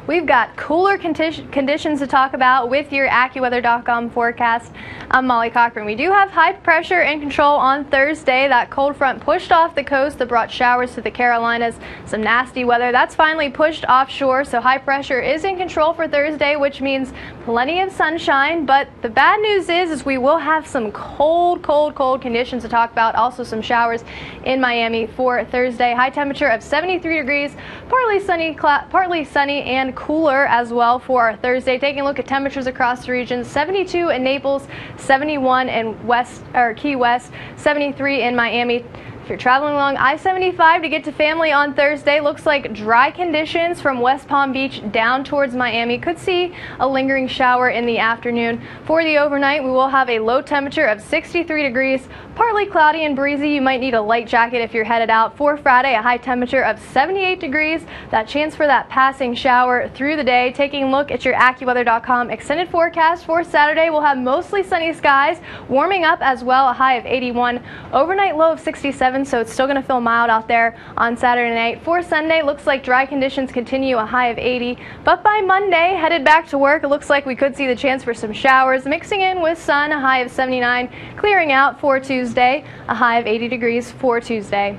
we've got cooler conditions to talk about with your AccuWeather.com forecast. I'm Molly Cochran. We do have high pressure in control on Thursday. That cold front pushed off the coast that brought showers to the Carolinas. Some nasty weather. That's finally pushed offshore, so high pressure is in control for Thursday, which means plenty of sunshine. But the bad news is we will have some cold conditions to talk about. Also some showers in Miami for Thursday. High temperature of 73 degrees, partly sunny and cooler as well for our Thursday. Taking a look at temperatures across the region, 72 in Naples, 71 in Key West, 73 in Miami. If you're traveling along I-75 to get to family on Thursday, looks like dry conditions from West Palm Beach down towards Miami. Could see a lingering shower in the afternoon. For the overnight, we will have a low temperature of 63 degrees, partly cloudy and breezy. You might need a light jacket if you're headed out. For Friday, a high temperature of 78 degrees. That chance for that passing shower through the day. Taking a look at your AccuWeather.com extended forecast for Saturday, we'll have mostly sunny skies, warming up as well, a high of 81. Overnight low of 67. So it's still going to feel mild out there on Saturday night. For Sunday, looks like dry conditions continue, a high of 80. But by Monday, headed back to work, it looks like we could see the chance for some showers, mixing in with sun, a high of 79. Clearing out for Tuesday, a high of 80 degrees for Tuesday.